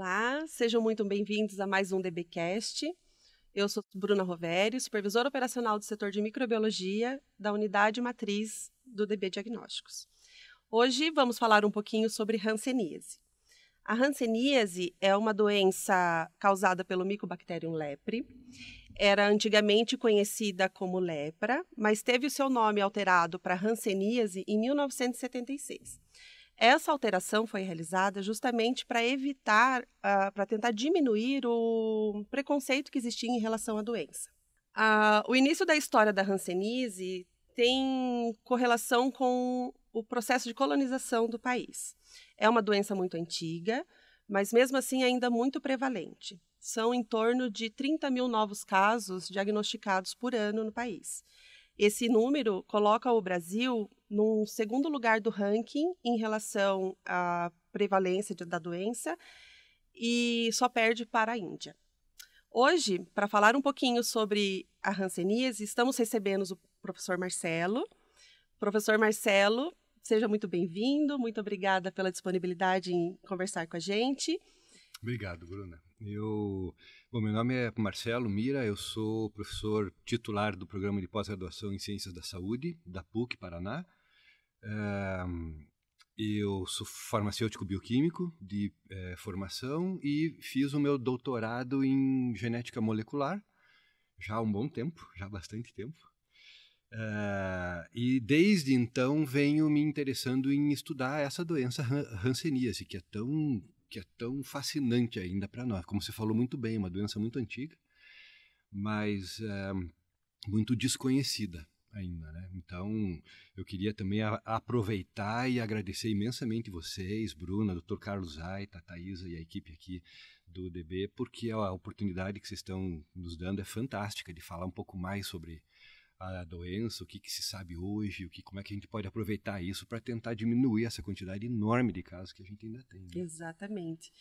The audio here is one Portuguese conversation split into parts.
Olá, sejam muito bem-vindos a mais um DBcast. Eu sou Bruna Roveri, supervisora operacional do setor de microbiologia da unidade matriz do DB Diagnósticos. Hoje vamos falar um pouquinho sobre hanseníase. A hanseníase é uma doença causada pelo Mycobacterium leprae. Era antigamente conhecida como lepra, mas teve o seu nome alterado para hanseníase em 1976. Essa alteração foi realizada justamente para evitar, para tentar diminuir o preconceito que existia em relação à doença. O início da história da hanseníase tem correlação com o processo de colonização do país. É uma doença muito antiga, mas mesmo assim ainda muito prevalente. São em torno de 30 mil novos casos diagnosticados por ano no país. Esse número coloca o Brasil no segundo lugar do ranking em relação à prevalência da doença e só perde para a Índia. Hoje, para falar um pouquinho sobre a hanseníase, estamos recebendo o professor Marcelo. Professor Marcelo, seja muito bem-vindo, muito obrigada pela disponibilidade em conversar com a gente. Obrigado, Bruna. Meu nome é Marcelo Mira, eu sou professor titular do Programa de Pós-Graduação em Ciências da Saúde, da PUC, Paraná. Eu sou farmacêutico bioquímico de formação e fiz o meu doutorado em genética molecular já há um bom tempo, já há bastante tempo. E desde então venho me interessando em estudar essa doença hanseníase, que é tão fascinante ainda para nós. Como você falou muito bem, é uma doença muito antiga, mas muito desconhecida ainda, né? Então, eu queria também aproveitar e agradecer imensamente vocês, Bruna, Dr. Carlos Aita, a Thaisa e a equipe aqui do DB, porque a oportunidade que vocês estão nos dando é fantástica de falar um pouco mais sobre a doença, o que se sabe hoje, como é que a gente pode aproveitar isso para tentar diminuir essa quantidade enorme de casos que a gente ainda tem. Né? Exatamente.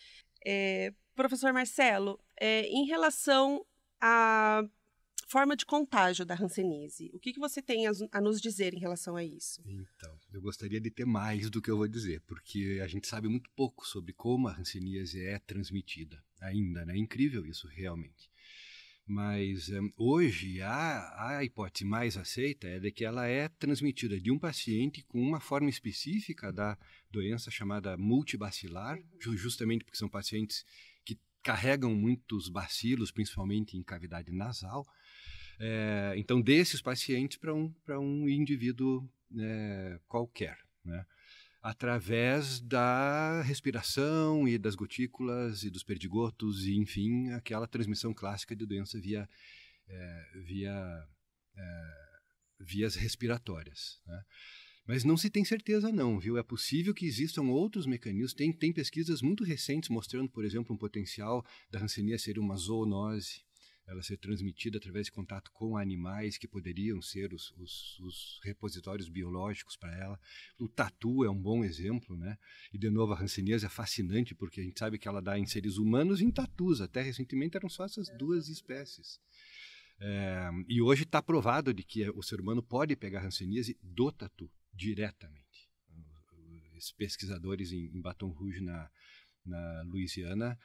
Professor Marcelo, em relação à forma de contágio da hanseníase, o que você tem a nos dizer em relação a isso? Então, eu gostaria de ter mais do que eu vou dizer, porque a gente sabe muito pouco sobre como a hanseníase é transmitida ainda, né? É incrível isso, realmente. Mas hoje a hipótese mais aceita é de que ela é transmitida de um paciente com uma forma específica da doença chamada multibacilar, justamente porque são pacientes que carregam muitos bacilos, principalmente em cavidade nasal. Então, desses pacientes para um indivíduo qualquer, né? Através da respiração e das gotículas e dos perdigotos e, enfim, aquela transmissão clássica de doença vias respiratórias. Né? Mas não se tem certeza não, viu? É possível que existam outros mecanismos. Tem pesquisas muito recentes mostrando, por exemplo, um potencial da hanseníase ser uma zoonose, ela ser transmitida através de contato com animais que poderiam ser os repositórios biológicos para ela. O tatu é um bom exemplo, né? E, de novo, a hanseníase é fascinante porque a gente sabe que ela dá em seres humanos e em tatus. Até recentemente eram só essas duas espécies. E hoje está provado de que o ser humano pode pegar hanseníase do tatu, diretamente. Os pesquisadores em Baton Rouge, na Louisiana,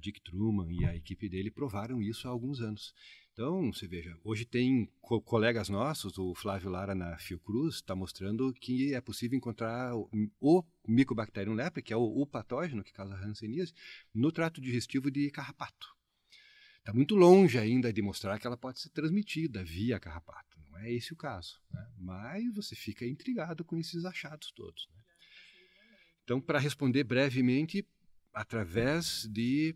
Dick Truman e a equipe dele provaram isso há alguns anos. Então, você veja, hoje tem colegas nossos, o Flávio Lara na Fiocruz, está mostrando que é possível encontrar o Mycobacterium leprae, que é o patógeno que causa a hanseníase, no trato digestivo de carrapato. Está muito longe ainda de mostrar que ela pode ser transmitida via carrapato. Não é esse o caso. Né? Mas você fica intrigado com esses achados todos. Né? Então, para responder brevemente, através de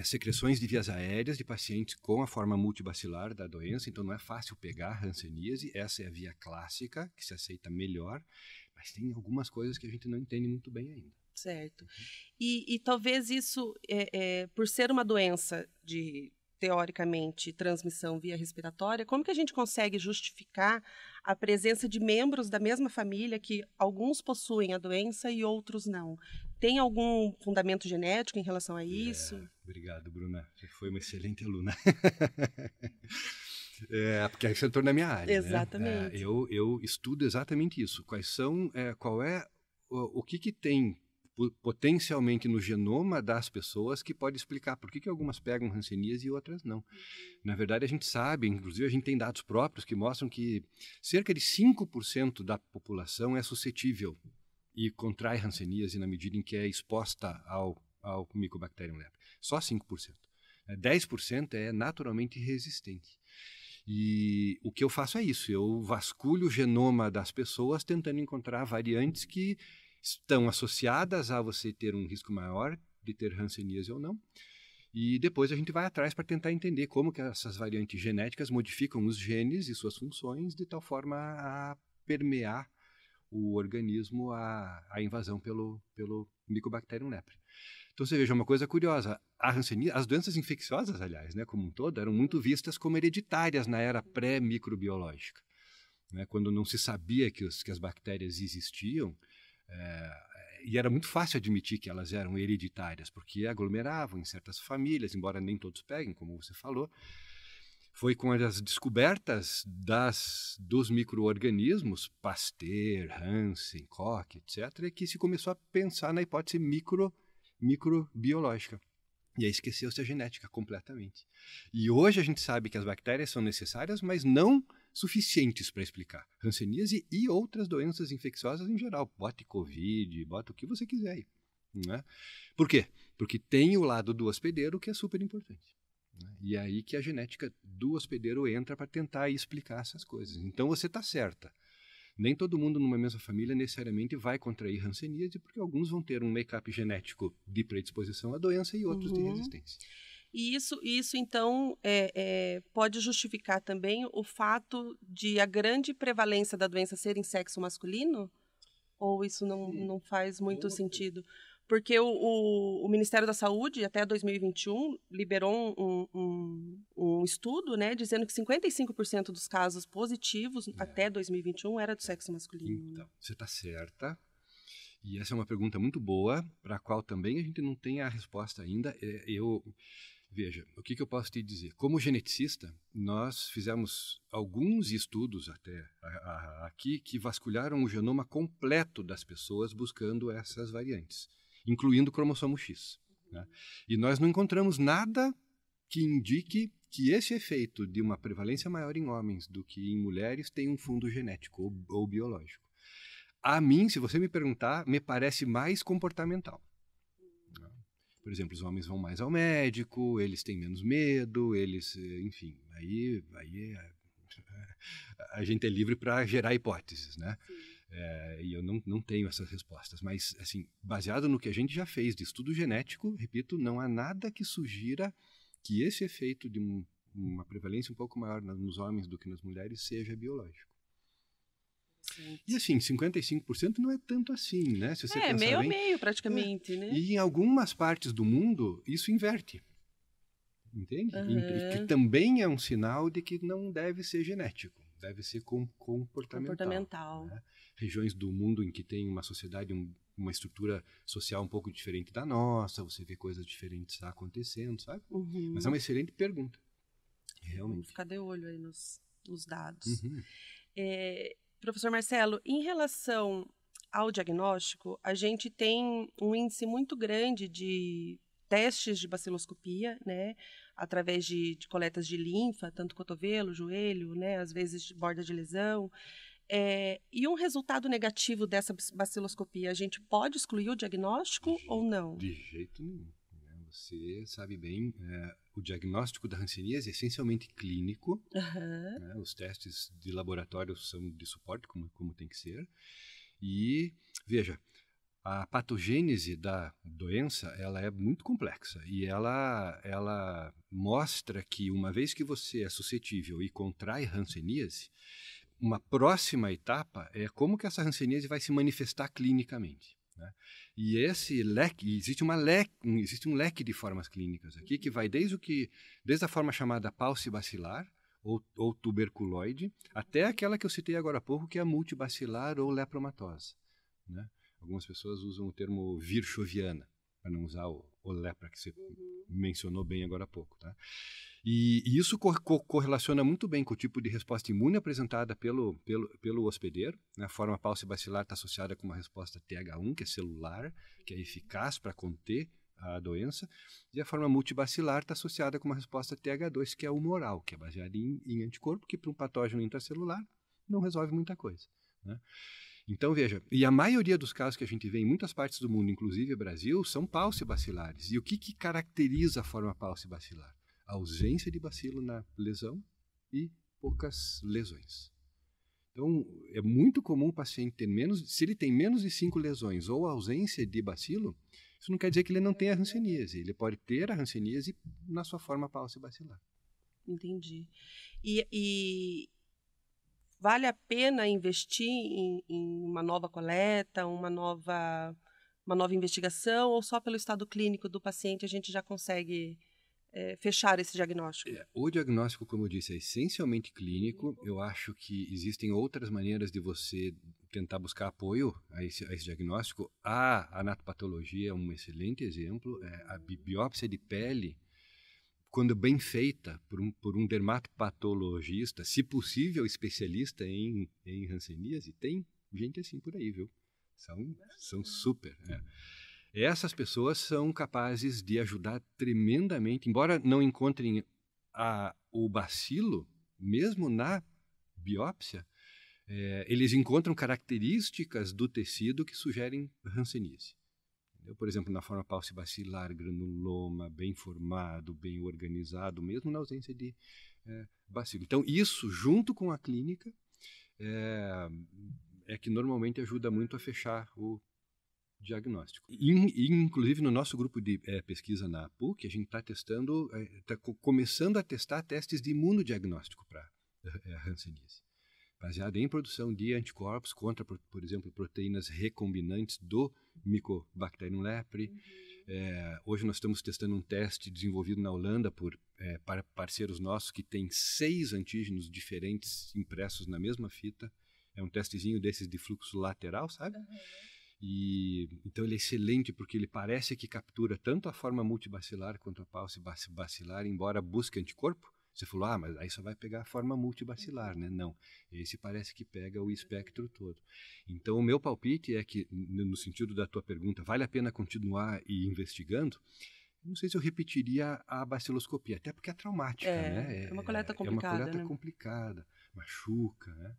secreções de vias aéreas de pacientes com a forma multibacilar da doença, então não é fácil pegar hanseníase, essa é a via clássica, que se aceita melhor, mas tem algumas coisas que a gente não entende muito bem ainda. Certo. E talvez isso, por ser uma doença de, teoricamente, transmissão via respiratória, como que a gente consegue justificar a presença de membros da mesma família que alguns possuem a doença e outros não? Tem algum fundamento genético em relação a isso? Obrigado, Bruna. Você foi uma excelente aluna. Porque aí você entrou na minha área. Exatamente. Né? Eu estudo exatamente isso. Qual é o que tem potencialmente no genoma das pessoas que pode explicar por que algumas pegam hanseníase e outras não. Na verdade, a gente sabe, inclusive a gente tem dados próprios que mostram que cerca de 5% da população é suscetível e contrai hanseníase na medida em que é exposta ao Mycobacterium leprae. Só 5%. 10% é naturalmente resistente. E o que eu faço é isso, eu vasculho o genoma das pessoas tentando encontrar variantes que estão associadas a você ter um risco maior de ter hanseníase ou não. E depois a gente vai atrás para tentar entender como que essas variantes genéticas modificam os genes e suas funções de tal forma a permear o organismo a invasão pelo Mycobacterium leprae. Então você veja uma coisa curiosa, as doenças infecciosas, aliás, né, como um todo, eram muito vistas como hereditárias na era pré-microbiológica. Né, quando não se sabia que as bactérias existiam, e era muito fácil admitir que elas eram hereditárias, porque aglomeravam em certas famílias, embora nem todos peguem, como você falou. Foi com as descobertas dos micro-organismos, Pasteur, Hansen, Koch, etc., que se começou a pensar na hipótese microbiológica. E aí esqueceu-se a genética completamente. E hoje a gente sabe que as bactérias são necessárias, mas não suficientes para explicar hanseníase e outras doenças infecciosas em geral. Bote Covid, bota o que você quiser aí. Né? Por quê? Porque tem o lado do hospedeiro que é super importante. E é aí que a genética do hospedeiro entra para tentar explicar essas coisas. Então você está certa. Nem todo mundo numa mesma família necessariamente vai contrair hanseníase, porque alguns vão ter um make-up genético de predisposição à doença e outros de resistência. E isso então, pode justificar também o fato de a grande prevalência da doença ser em sexo masculino? Ou isso não faz muito sentido? Porque o Ministério da Saúde, até 2021, liberou um estudo, né, dizendo que 55% dos casos positivos até 2021 era do sexo masculino. Então, você está certa. E essa é uma pergunta muito boa, para a qual também a gente não tem a resposta ainda. Veja, o que eu posso te dizer? Como geneticista, nós fizemos alguns estudos até aqui que vasculharam o genoma completo das pessoas buscando essas variantes, incluindo o cromossomo X. Né? E nós não encontramos nada que indique que esse efeito de uma prevalência maior em homens do que em mulheres tem um fundo genético ou biológico. A mim, se você me perguntar, me parece mais comportamental. Por exemplo, os homens vão mais ao médico, eles têm menos medo, enfim, aí a gente é livre para gerar hipóteses, né? E eu não tenho essas respostas, mas assim, baseado no que a gente já fez de estudo genético, repito, não há nada que sugira que esse efeito de uma prevalência um pouco maior nos homens do que nas mulheres seja biológico. Sim. E assim, 55% não é tanto assim, né? Se você pensar meio a bem, meio praticamente, né? E em algumas partes do mundo isso inverte, entende? Que também é um sinal de que não deve ser genético, deve ser comportamental. Né? Regiões do mundo em que tem uma sociedade, uma estrutura social um pouco diferente da nossa, você vê coisas diferentes acontecendo, sabe? Mas é uma excelente pergunta, realmente. Vamos ficar de olho aí nos dados. Professor Marcelo, em relação ao diagnóstico, a gente tem um índice muito grande de testes de baciloscopia, né, através de coletas de linfa, tanto cotovelo, joelho, né, às vezes de borda de lesão. E um resultado negativo dessa baciloscopia, a gente pode excluir o diagnóstico ou não? De jeito nenhum. Você sabe bem, o diagnóstico da hanseníase é essencialmente clínico. Né? Os testes de laboratório são de suporte, como tem que ser. E, veja, a patogênese da doença ela é muito complexa. E ela mostra que, uma vez que você é suscetível e contrai hanseníase, uma próxima etapa é como que essa hanseníase vai se manifestar clinicamente. Né? E esse leque, existe um leque de formas clínicas aqui que vai desde a forma chamada paucibacilar ou tuberculoide, até aquela que eu citei agora há pouco, que é a multibacilar ou lepromatose. Né? Algumas pessoas usam o termo virchoviana, para não usar o ou lepra, que você mencionou bem agora há pouco. Tá? E isso correlaciona muito bem com o tipo de resposta imune apresentada pelo hospedeiro. Né? A forma paucibacilar está associada com uma resposta TH1, que é celular, que é eficaz para conter a doença, e a forma multibacilar está associada com uma resposta TH2, que é humoral, que é baseada em anticorpo, que para um patógeno intracelular não resolve muita coisa. Né? Então, veja, e a maioria dos casos que a gente vê em muitas partes do mundo, inclusive Brasil, são paucibacilares. E o que caracteriza a forma paucibacilar? A ausência de bacilo na lesão e poucas lesões. Então, é muito comum o paciente ter se ele tem menos de 5 lesões ou ausência de bacilo, isso não quer dizer que ele não tenha hanseníase. Ele pode ter a hanseníase na sua forma paucibacilar. Entendi. E vale a pena investir em uma nova coleta, uma nova investigação, ou só pelo estado clínico do paciente a gente já consegue fechar esse diagnóstico? O diagnóstico, como eu disse, é essencialmente clínico. Eu acho que existem outras maneiras de você tentar buscar apoio a esse diagnóstico. A anatopatologia é um excelente exemplo. A biópsia de pele, quando bem feita por um dermatopatologista, se possível especialista em hanseníase, tem gente assim por aí, viu? São super. Essas pessoas são capazes de ajudar tremendamente, embora não encontrem o bacilo, mesmo na biópsia, eles encontram características do tecido que sugerem hanseníase. Por exemplo, na forma paucibacilar, granuloma, bem formado, bem organizado, mesmo na ausência de bacilo. Então, isso, junto com a clínica, é que normalmente ajuda muito a fechar o diagnóstico. Inclusive, no nosso grupo de pesquisa na PUC, a gente está testando, está começando a testar testes de imunodiagnóstico para hanseníase, baseado em produção de anticorpos contra, por exemplo, proteínas recombinantes do Mycobacterium leprae. Hoje nós estamos testando um teste desenvolvido na Holanda para parceiros nossos que tem 6 antígenos diferentes impressos na mesma fita. É um testezinho desses de fluxo lateral, sabe? Então ele é excelente porque ele parece que captura tanto a forma multibacilar quanto a paucibacilar, embora busque anticorpo. Você falou, mas aí só vai pegar a forma multibacilar, né? Não, esse parece que pega o espectro todo. Então o meu palpite é que, no sentido da tua pergunta, vale a pena continuar investigando? Não sei se eu repetiria a baciloscopia, até porque é traumática, né? É uma coleta complicada, é uma coleta né? complicada, machuca, né?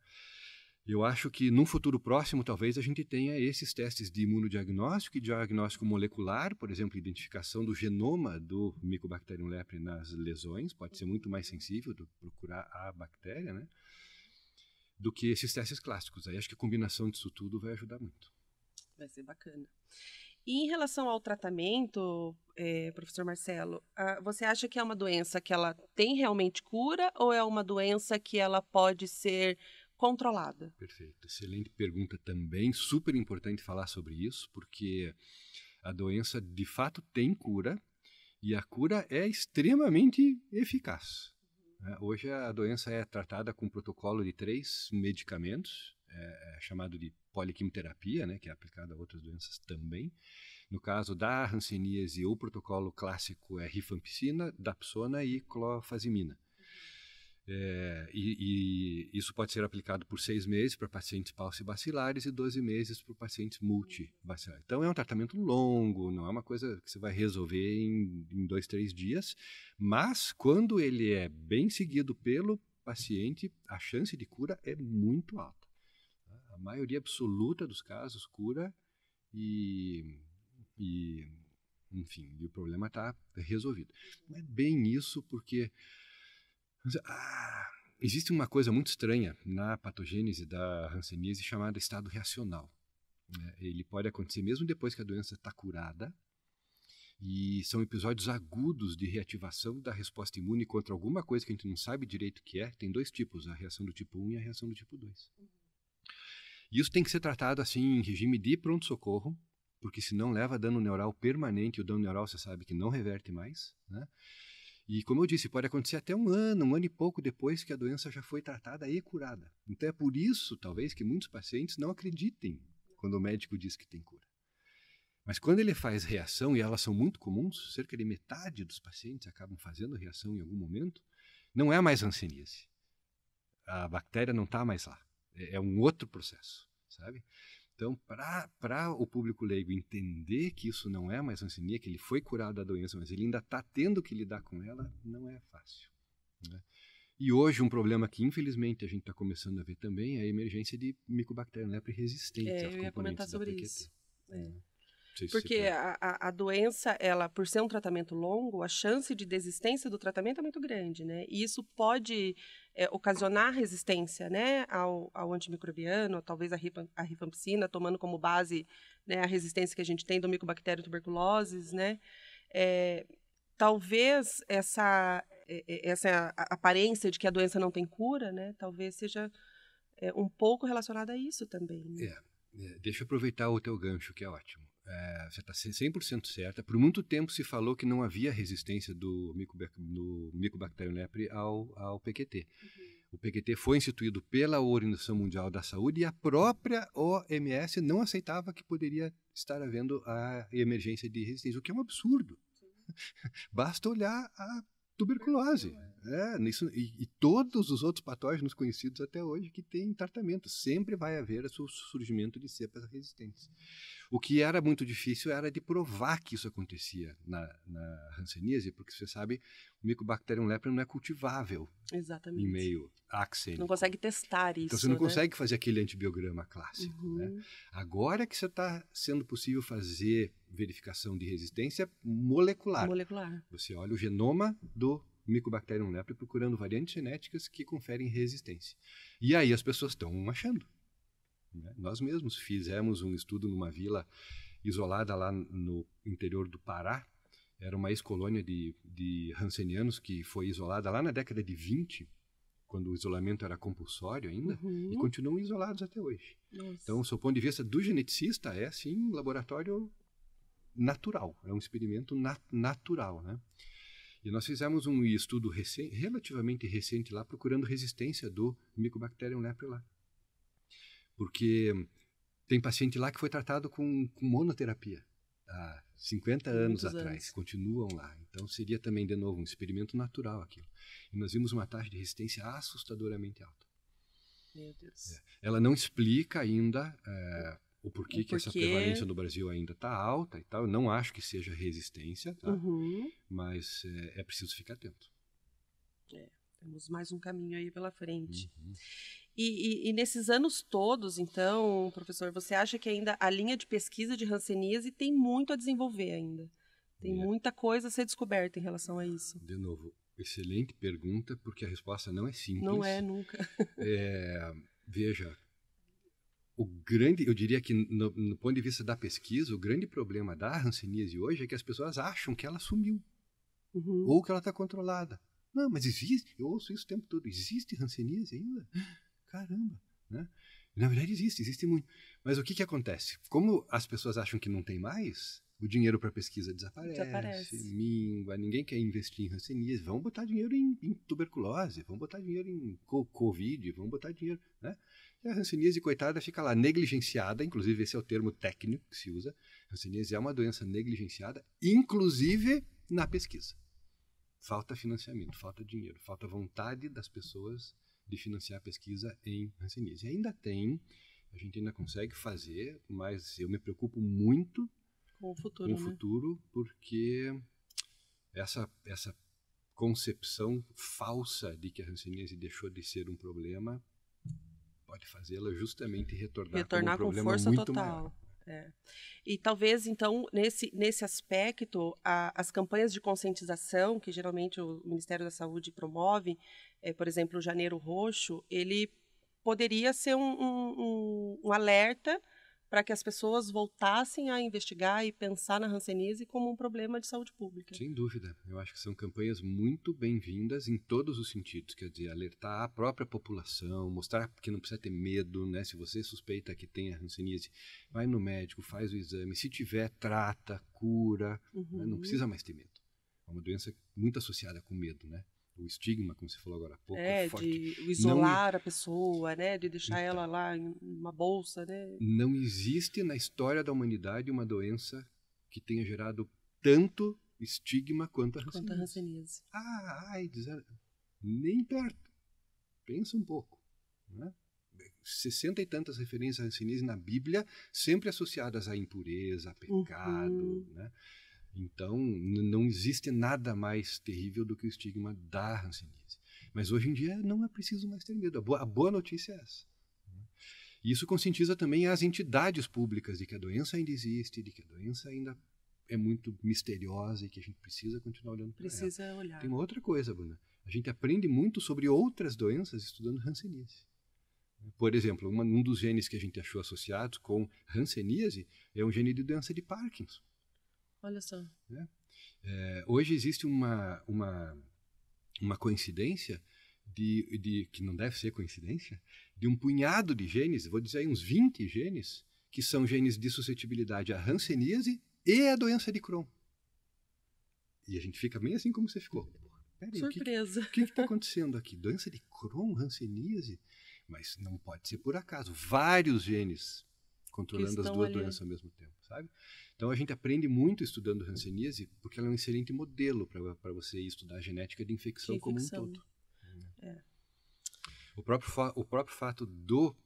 Eu acho que num futuro próximo, talvez, a gente tenha esses testes de imunodiagnóstico e diagnóstico molecular, por exemplo, identificação do genoma do Mycobacterium leprae nas lesões, pode ser muito mais sensível do procurar a bactéria, né? Do que esses testes clássicos. Aí acho que a combinação disso tudo vai ajudar muito. Vai ser bacana. E em relação ao tratamento, professor Marcelo, você acha que é uma doença que ela tem realmente cura ou é uma doença que ela pode ser controlada? Perfeito. Excelente pergunta também. Super importante falar sobre isso, porque a doença de fato tem cura e a cura é extremamente eficaz. Hoje a doença é tratada com um protocolo de 3 medicamentos, chamado de poliquimioterapia, né, que é aplicada a outras doenças também. No caso da hanseníase, o protocolo clássico é rifampicina, dapsona e clofazimina. E isso pode ser aplicado por 6 meses para pacientes paucibacilares e 12 meses para pacientes multibacilares. Então é um tratamento longo, não é uma coisa que você vai resolver em 2, 3 dias, mas quando ele é bem seguido pelo paciente, a chance de cura é muito alta. A maioria absoluta dos casos cura enfim, o problema está resolvido. Não é bem isso porque existe uma coisa muito estranha na patogênese da hanseníase chamada estado reacional. Ele pode acontecer mesmo depois que a doença está curada, e são episódios agudos de reativação da resposta imune contra alguma coisa que a gente não sabe direito o que é. Tem 2 tipos, a reação do tipo 1 e a reação do tipo 2. E isso tem que ser tratado assim em regime de pronto-socorro, porque senão leva a dano neural permanente, e o dano neural você sabe que não reverte mais, né? E como eu disse, pode acontecer até um ano e pouco depois que a doença já foi tratada e curada. Então é por isso, talvez, que muitos pacientes não acreditem quando o médico diz que tem cura. Mas quando ele faz reação, e elas são muito comuns, cerca de metade dos pacientes acabam fazendo reação em algum momento, não é mais hanseníase. A bactéria não está mais lá. É um outro processo, sabe? Então, para o público leigo entender que isso não é mais hanseníase, que ele foi curado da doença, mas ele ainda está tendo que lidar com ela, não é fácil, né? E hoje um problema que infelizmente a gente está começando a ver também é a emergência de Mycobacterium leprae resistente aos Eu ia comentar componentes da sobre PQT. isso. Porque a doença, ela, por ser um tratamento longo, a chance de desistência do tratamento é muito grande, né? E isso pode ocasionar resistência, né, ao antimicrobiano, ou talvez a rifampicina, tomando como base, né, a resistência que a gente tem do Mycobacterium tuberculosis, né? Talvez essa aparência de que a doença não tem cura, né, talvez seja um pouco relacionada a isso também, né? Deixa eu aproveitar o teu gancho, que é ótimo. Você está 100% certa. Por muito tempo se falou que não havia resistência do Mycobacterium leprae ao PQT. O PQT foi instituído pela Organização Mundial da Saúde e a própria OMS não aceitava que poderia estar havendo a emergência de resistência, o que é um absurdo. Basta olhar a tuberculose. E todos os outros patógenos conhecidos até hoje que têm tratamento. Sempre vai haver o surgimento de cepas resistentes. O que era muito difícil era de provar que isso acontecia na hanseníase, porque você sabe, o Mycobacterium leprae não é cultivável. Exatamente. Em meio axênico. Não consegue testar isso. Então você não consegue fazer aquele antibiograma clássico. Né? Agora que você está sendo possível fazer verificação de resistência molecular. Você olha o genoma do Mycobacterium leprae procurando variantes genéticas que conferem resistência. E aí as pessoas estão achando. Né? Nós mesmos fizemos um estudo numa vila isolada lá no interior do Pará. Era uma ex-colônia de hansenianos que foi isolada lá na década de 20, quando o isolamento era compulsório ainda, e continuam isolados até hoje. Nossa. Então, do ponto de vista do geneticista, é sim um laboratório natural, é um experimento natural, né? E nós fizemos um estudo relativamente recente lá, procurando resistência do Mycobacterium leprae lá. Porque tem paciente lá que foi tratado com monoterapia há 50 anos atrás, continuam lá. Então seria também, de novo, um experimento natural aquilo. E nós vimos uma taxa de resistência assustadoramente alta. Meu Deus. Ela não explica ainda o porquê que essa prevalência no Brasil ainda está alta e tal. Eu não acho que seja resistência, tá? Mas é preciso ficar atento. Temos mais um caminho aí pela frente. E nesses anos todos, então, professor, você acha que ainda a linha de pesquisa de hanseníase tem muito a desenvolver ainda? Tem muita coisa a ser descoberta em relação a isso. De novo, excelente pergunta, porque a resposta não é simples. Não é, nunca. Veja, eu diria que no ponto de vista da pesquisa, o grande problema da hanseníase hoje é que as pessoas acham que ela sumiu, ou que ela está controlada. Não, mas existe, eu ouço isso o tempo todo, existe hanseníase ainda? Caramba, né? Na verdade existe muito. Mas o que acontece? Como as pessoas acham que não tem mais, o dinheiro para pesquisa desaparece, mingua, ninguém quer investir em hanseníase, vamos botar dinheiro em tuberculose, vamos botar dinheiro em Covid, vamos botar dinheiro, né? E a hanseníase, coitada, fica lá negligenciada, inclusive esse é o termo técnico que se usa. A hanseníase é uma doença negligenciada, inclusive na pesquisa. Falta financiamento, falta dinheiro, falta vontade das pessoas de financiar a pesquisa em hanseníase. Ainda tem, a gente ainda consegue fazer, mas eu me preocupo muito com o futuro, porque essa concepção falsa de que a hanseníase deixou de ser um problema pode fazê-la justamente retornar como um problema com força muito total. maior. E talvez, então, nesse aspecto, as campanhas de conscientização, que geralmente o Ministério da Saúde promove, por exemplo, o Janeiro Roxo, ele poderia ser um alerta para que as pessoas voltassem a investigar e pensar na hanseníase como um problema de saúde pública. Sem dúvida. Eu acho que são campanhas muito bem-vindas em todos os sentidos. Quer dizer, alertar a própria população, mostrar que não precisa ter medo, né? Se você suspeita que tem a hanseníase, vai no médico, faz o exame. Se tiver, trata, cura. Né? Não precisa mais ter medo. É uma doença muito associada com medo, né? o estigma, como você falou agora há pouco, É, é forte. de isolar a pessoa, né? De deixar Então, ela lá em uma bolsa, né? não existe na história da humanidade uma doença que tenha gerado tanto estigma quanto a Quanto a hanseníase. hanseníase. AIDS, nem perto. Pensa um pouco. Né? 60 e tantas referências à hanseníase na Bíblia, sempre associadas à impureza, a pecado. Né? Então, não existe nada mais terrível do que o estigma da hanseníase. Mas hoje em dia não é preciso mais ter medo. A boa notícia é essa. E isso conscientiza também as entidades públicas de que a doença ainda existe, de que a doença ainda é muito misteriosa e que a gente precisa continuar olhando para ela. Precisa olhar. Tem uma outra coisa, Bruna. A gente aprende muito sobre outras doenças estudando hanseníase. Por exemplo, um dos genes que a gente achou associados com hanseníase é um gene de doença de Parkinson. Olha só. Né? Hoje existe uma coincidência que não deve ser coincidência, de um punhado de genes, vou dizer aí uns 20 genes, que são genes de suscetibilidade à hanseníase e à doença de Crohn. E a gente fica meio assim como você ficou. Peraí, surpresa. O que está acontecendo aqui? Doença de Crohn, hanseníase? Mas não pode ser por acaso. Vários genes controlando as duas doenças ao mesmo tempo, sabe? Então a gente aprende muito estudando hanseníase porque ela é um excelente modelo para você estudar a genética de infecção como um todo. O próprio fato do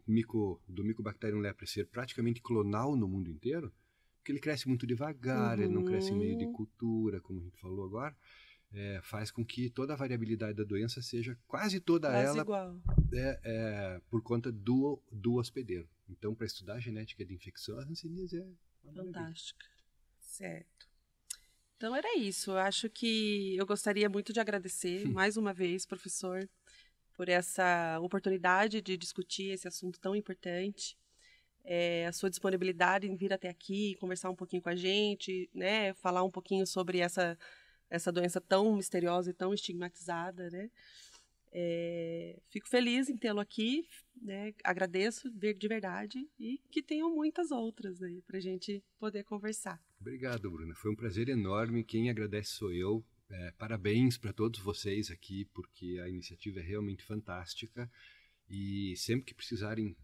Mycobacterium leprae ser praticamente clonal no mundo inteiro, porque ele cresce muito devagar, ele não cresce em meio de cultura, como a gente falou agora, faz com que toda a variabilidade da doença seja quase toda ela igual. Por conta do hospedeiro. Então, para estudar a genética de infecção, a hanseníase é fantástica. Certo. Então era isso. Eu acho que eu gostaria muito de agradecer mais uma vez, professor, por essa oportunidade de discutir esse assunto tão importante. A sua disponibilidade em vir até aqui, conversar um pouquinho com a gente, né, falar um pouquinho sobre essa doença tão misteriosa e tão estigmatizada, né? Fico feliz em tê-lo aqui, né? Agradeço de verdade e que tenham muitas outras aí para a gente poder conversar. Obrigado, Bruna. Foi um prazer enorme. Quem agradece sou eu. Parabéns para todos vocês aqui, porque a iniciativa é realmente fantástica e sempre que precisarem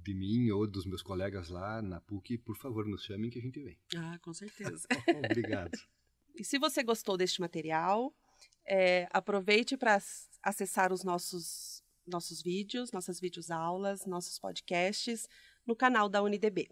de mim ou dos meus colegas lá na PUC, por favor, nos chamem que a gente vem. Ah, com certeza. Obrigado. E se você gostou deste material, aproveite para acessar os nossos vídeos, nossas videoaulas, nossos podcasts no canal da UniDB.